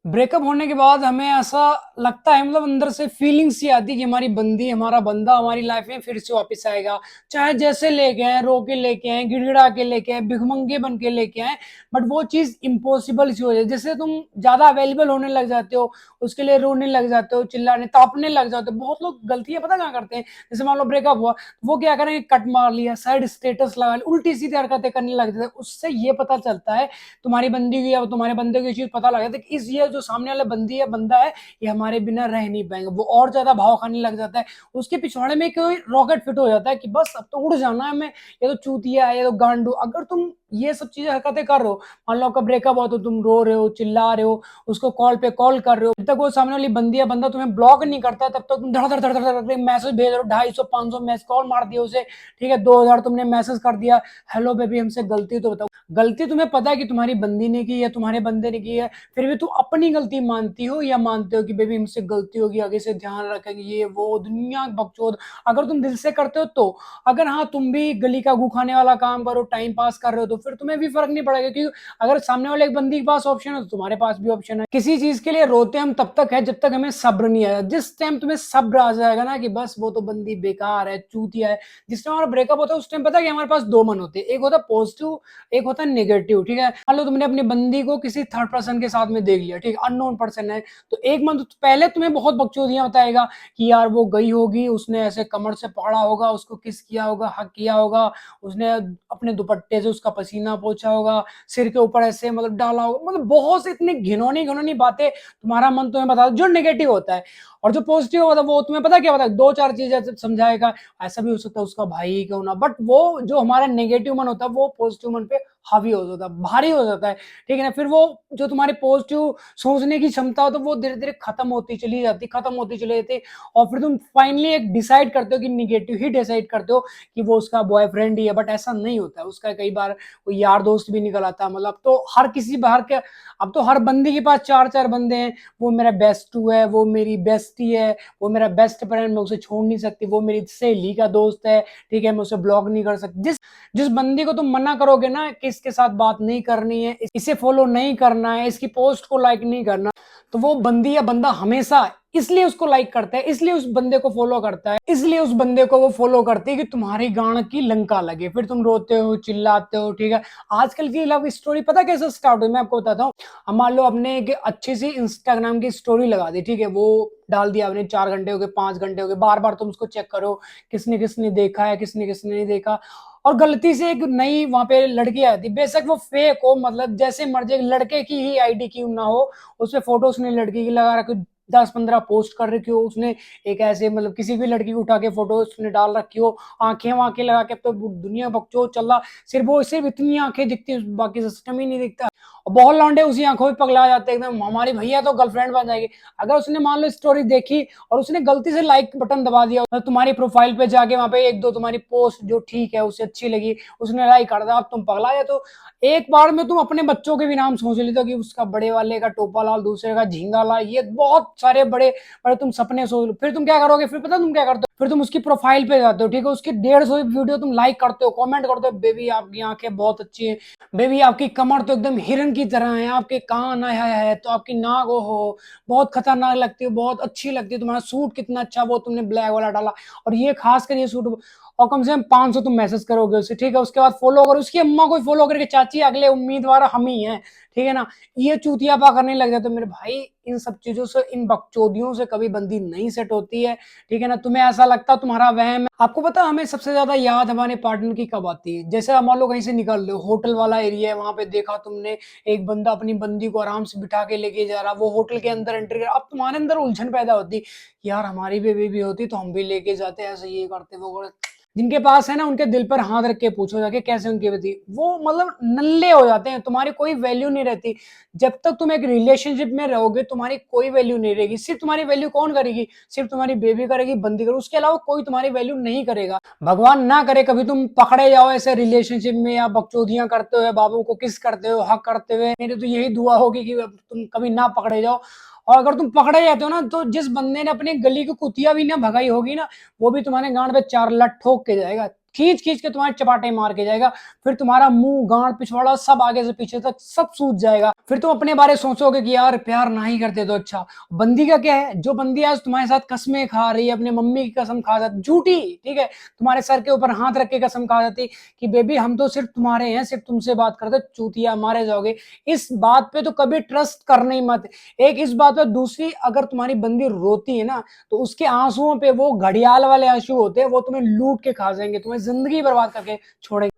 Breakup होने के बाद हमें ऐसा लगता है, मतलब अंदर से फीलिंग्स ही आती है कि हमारी बंदी, हमारा बंदा हमारी लाइफ में फिर से वापस आएगा। चाहे जैसे लेके आए, रो के लेके आए, गिड़गिड़ा के लेके आए, भिखमंगे बन के लेके आए, बट वो चीज इम्पॉसिबल सी हो जाए। जैसे तुम ज्यादा अवेलेबल होने लग जाते हो, उसके लिए रोने लग जाते हो, चिल्लाने तापने लग जाते हो। बहुत लोग गलतियां पता क्या करते हैं, जैसे मान लो ब्रेकअप हुआ, वो क्या करेंगे, कट मार लिया, साइड स्टेटस लगा लिया, उल्टी सीधी हरकतें करने लग जाते हैं। उससे ये पता चलता है तुम्हारी बंदी की या तुम्हारे बंदे की चीज पता लगा था कि इस ये जो सामने वाला बंदी है, बंदा है, ये हमारे बिना रह नहीं पाएंगे। वो और ज्यादा भाव खाने लग जाता है। उसके पिछवाड़े में कोई रॉकेट फिट हो जाता है कि बस अब तो उड़ जाना है हमें, ये तो चूतिया है, ये तो गांडू। अगर तुम ये सब चीजें हरकतें कर रहे हो, मान लो आपका ब्रेकअप हो, तो तुम रो रहे हो, चिल्ला रहे हो, उसको कॉल पे कॉल कर रहे हो, जब तक वो सामने वाली बंदी या बंदा तुम्हें ब्लॉक नहीं करता, तब तक तुम धड़ धड़ धड़ धड़ धड़ मैसेज भेज रहे हो, 250 500 मैसेज कॉल मार दिया उसे, ठीक है, 2000 तुमने मैसेज कर दिया, हेलो बेबी हमसे गलती तो बताओ। गलती तुम्हें पता है कि तुम्हारी बंदी ने की या तुम्हारे बंदे ने की है, फिर भी तुम अपनी गलती मानती हो या मानते हो कि बेबी हमसे गलती होगी, आगे से ध्यान रखेंगे, ये वो दुनिया बकचोद। अगर तुम दिल से करते हो तो। अगर हाँ तुम भी गली का गू खाने वाला काम करो, टाइम पास कर रहे हो, तो फिर तुम्हें भी फर्क नहीं पड़ेगा, क्योंकि अगर सामने वाले एक बंदी के पास ऑप्शन है तो तुम्हारे पास भी ऑप्शन है। किसी चीज के लिए रोते हम तब तक है जब तक हमें सब्र नहीं आएगा। जिस टाइम तुम्हें सब्र आ जाएगा ना कि बस वो तो बंदी बेकार है, चूतिया है, जिस टाइम हमारा ब्रेकअप होता है उस टाइम पता है कि हमारे पास दो मन होते हैं, एक होता है पॉजिटिव, एक होता है नेगेटिव। ठीक है, मान लो तुमने अपनी बंदी को किसी थर्ड पर्सन के साथ में देख लिया, ठीक है, अननोन पर्सन है, तो एक मन तो पहले तुम्हें बहुत बकचोदियां बताएगा कि यार वो गई होगी, उसने ऐसे कमर से पकड़ा होगा, उसको किस किया होगा, हक किया होगा, उसने अपने दुपट्टे से उसका पसीना पोंछा होगा, सिर के ऊपर ऐसे मतलब डाला होगा, मतलब बहुत सी इतनी घिनौनी घिनौनी बातें तुम्हारा मन तुम्हें बता, जो नेगेटिव होता है। और जो पॉजिटिव होता है वो तुम्हें पता क्या बताए, दो चार चीजें समझाएगा, ऐसा भी हो सकता है उसका भाई ही क्यों ना, बट वो जो हमारा नेगेटिव मन होता है वो पॉजिटिव मन पे हावी हो जाता है, भारी हो जाता है। ठीक है ना, फिर वो जो तुम्हारे पॉजिटिव सोचने की क्षमता हो, तो वो धीरे धीरे खत्म होती चली जाती, खत्म होती चली जाती। और फिर तुम फाइनली एक डिसाइड करते हो कि निगेटिव ही डिसाइड करते हो कि वो उसका बॉयफ्रेंड ही है, बट ऐसा नहीं होता है। उसका कई बार कोई यार दोस्त भी निकल आता है। मतलब तो हर किसी बाहर के, अब तो हर बंदी के पास चार चार बंदे हैं। वो मेरा बेस्ट टू है, वो मेरी बेस्टी है, वो मेरा बेस्ट फ्रेंड, मैं उसे छोड़ नहीं सकती, वो मेरी सहेली का दोस्त है, ठीक है, मैं उसे ब्लॉक नहीं कर सकती। जिस जिस बंदी को तुम मना करोगे ना कि इसके साथ बात नहीं करनी है, इसे फॉलो नहीं करना है, इसकी पोस्ट को लाइक नहीं करना, तो वो बंदी या बंदा हमेशा इसलिए उसको लाइक करता है, इसलिए उस बंदे को फॉलो करता है, इसलिए उस बंदे को वो फॉलो करती है कि तुम्हारी गांड की लंका लगे, फिर तुम रोते हो, चिल्लाते हो। ठीक है, आजकल की लव स्टोरी पता कैसे स्टार्ट हुई, मैं आपको बताता हूँ। अब मान लो अपने एक अच्छी सी इंस्टाग्राम की स्टोरी लगा दी, ठीक है, वो डाल दिया आपने, 4 घंटे हो गए, 5 घंटे हो गए, बार बार तुम उसको चेक करो किसने किसने देखा है, किसने किसने नहीं देखा। और गलती से एक नई वहां पे लड़की आती, बेशक वो फेक हो, मतलब जैसे मर्जी, एक लड़के की ही आईडी क्यों ना हो, उसपे फोटो उसने लड़की की लगा रखी, 10 15 पोस्ट कर रखी हो उसने, एक ऐसे मतलब किसी भी लड़की को उठा के फोटो उसने डाल रखी हो, आंखें वाँखें लगा के, तो दुनिया बकचोद चल रहा। सिर्फ वो सिर्फ इतनी आंखें दिखती है, बाकी सिस्टम ही नहीं दिखता। और बहुत लौंडे उसी आंखों में पगला जाते हैं एकदम, हमारी भैया तो गर्लफ्रेंड बन जाएगी। अगर उसने मान लो स्टोरी देखी और उसने गलती से लाइक बटन दबा दिया, तो तुम्हारी प्रोफाइल पे जाके वहां पे एक दो तुम्हारी पोस्ट जो ठीक है उसे अच्छी लगी, उसने लाइक कर दिया, अब तुम पगला जाए। तो एक बार में तुम अपने बच्चों के भी नाम सोच लेते हो कि उसका बड़े वाले का टोपा लाल, दूसरे का झींगा लाल, ये बहुत सारे बड़े बड़े तुम सपने सोच लो। फिर तुम क्या करोगे, फिर पता तुम क्या करते हो, फिर तुम उसकी प्रोफाइल पे जाते हो, ठीक है, उसकी 150 वीडियो तुम लाइक करते हो, कमेंट करते हो, बेबी आपकी आंखें बहुत अच्छी है, बेबी आपकी कमर तो एकदम हिरन की तरह है, आपके कान है तो आपकी नाक हो बहुत खतरनाक लगती है, बहुत अच्छी लगती है, तुम्हारा सूट कितना अच्छा, वो तुमने ब्लैक वाला डाला, और ये खास कर ये सूट। और कम से कम 500 तुम मैसेज करोगे उसे, ठीक है, उसके बाद फॉलो करो, उसकी अम्मा को फॉलो करके, चाची अगले उम्मीदवार हम ही हैं, ठीक है ना। ये चूतियापा करने लग जाते मेरे भाई। इन सब चीजों से, इन बकचोदियों से कभी बंदी नहीं सेट होती है, ठीक है ना। तुम्हें ऐसा लगता है तुम्हारा वहम है। आपको पता है हमें सबसे ज्यादा याद हमारे पार्टनर की कब आती है, जैसे मान लो कहीं से निकल रहे हो, होटल वाला एरिया है, वहां पे देखा तुमने एक बंदा अपनी बंदी को आराम से बिठा के लेके जा रहा, वो होटल के अंदर एंट्री कर, अब तुम्हारे अंदर उलझन पैदा होती, यार हमारी बेबी भी होती तो हम भी लेके जाते, ऐसे ये करते वो करते। जिनके पास है ना, उनके दिल पर हाथ रख के पूछो जाके कैसे उनकी बेटी, वो मतलब नल्ले हो जाते हैं, तुम्हारी कोई वैल्यू नहीं रहती। जब तक तुम एक रिलेशनशिप में रहोगे तुम्हारी कोई वैल्यू नहीं रहेगी। सिर्फ तुम्हारी वैल्यू कौन करेगी, सिर्फ तुम्हारी बेबी करेगी, बंदी करेगी, उसके अलावा कोई तुम्हारी वैल्यू नहीं करेगा। भगवान ना करे कभी तुम पकड़े जाओ ऐसे रिलेशनशिप में, या बकचोदियां करते हुए, बाबू को किस करते हो, हक करते हुए, मेरी तो यही दुआ होगी कि तुम कभी ना पकड़े जाओ। और अगर तुम पकड़े जाते हो ना, तो जिस बंदे ने अपनी गली की कुतिया भी ना भगाई होगी ना, वो भी तुम्हारे गांड पे 4 लत ठोक के जाएगा। खींच खींच के तुम्हारे चपाटे मार के जाएगा। फिर तुम्हारा मुंह, गांड, पिछवाड़ा सब आगे से पीछे तक सब सूज जाएगा। फिर तुम अपने बारे सोचोगे कि यार प्यार ना ही करते तो अच्छा। बंदी का क्या है, जो बंदी आज तुम्हारे साथ कसमें खा रही है, अपने मम्मी की कसम खा जाती झूठी, ठीक है, तुम्हारे सर के ऊपर हाथ रख के कसम खा जाती कि बेबी हम तो सिर्फ तुम्हारे हैं, सिर्फ तुमसे बात करते, चूतिया मारे जाओगे। इस बात पे तो कभी ट्रस्ट करना ही मत। एक इस बात पे, दूसरी, अगर तुम्हारी बंदी रोती है ना, तो उसके आंसुओं पे वो घड़ियाल वाले आंसू होते हैं, वो तुम्हें लूट के खा जाएंगे, तुम्हें जिंदगी बर्बाद करके छोड़ेंगे।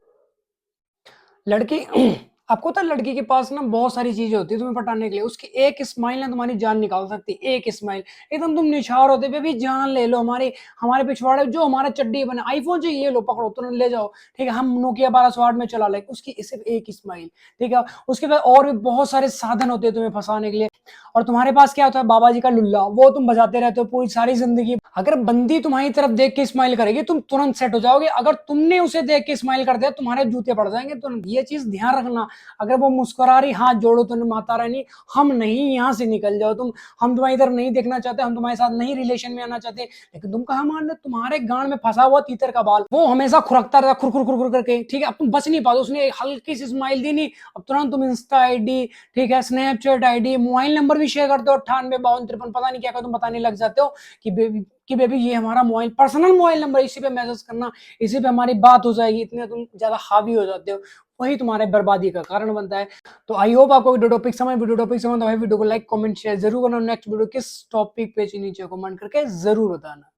लड़की आपको पता है, लड़की के पास ना बहुत सारी चीजें होती है तुम्हें पटाने के लिए। उसकी एक स्माइल ना तुम्हारी जान निकाल सकती है। एक स्माइल, एकदम तुम निछावर होते, बेबी जान ले लो हमारी, हमारे पिछवाड़े जो हमारा चड्डी बना, आईफोन चाहिए, ये लो पकड़ो तुरंत ले जाओ, ठीक है, हम नोकिया 1208 में चला ले। उसकी सिर्फ एक स्माइल, ठीक है। उसके बाद और भी बहुत सारे साधन होते हैं तुम्हें फंसाने के लिए। और तुम्हारे पास क्या होता है, बाबा जी का लुल्ला, वो तुम बजाते रहते हो पूरी सारी जिंदगी। अगर बंदी तुम्हारी तरफ देख के स्माइल करेगी, तुम तुरंत सेट हो जाओगे। अगर तुमने उसे देख के स्माइल कर दिया, तुम्हारे जूते पड़ जाएंगे तुरंत। ये चीज ध्यान रखना। अगर वो मुस्कुरा रही, हाथ जोड़ो तो माता रानी, हम नहीं, यहाँ से निकल जाओ तुम, हम तुम्हारी तरफ नहीं देखना चाहते, हम तुम्हारे साथ नहीं रिलेशन में आना चाहते। लेकिन तुम कहा मान रहे, तुम्हारे गांड में फंसा हुआ तीतर का बाल, वो हमेशा खुरकता रहता, खुर खुर खुर खुर करके, ठीक है। अब तुम बच नहीं पाते, उसने एक हल्की सी स्माइल दी नहीं, अब तुरंत तुम इंस्टा आईडी, ठीक है, स्नैपचैट आईडी, मोबाइल नंबर भी शेयर करते हो, 98 52 53 पता नहीं क्या तुम बताने लग जाते हो कि बेबी ये हमारा मोबाइल, पर्सनल मोबाइल नंबर, इसी पे मैसेज करना, इसी पे हमारी बात हो जाएगी। इतने तुम ज्यादा हावी हो जाते हो, वही तुम्हारे बर्बादी का कारण बनता है। तो आई होप आपको वीडियो टॉपिक समझ, वीडियो को लाइक कमेंट शेयर जरूर करना। नेक्स्ट वीडियो किस टॉपिक पे नीचे कमेंट करके जरूर बताना।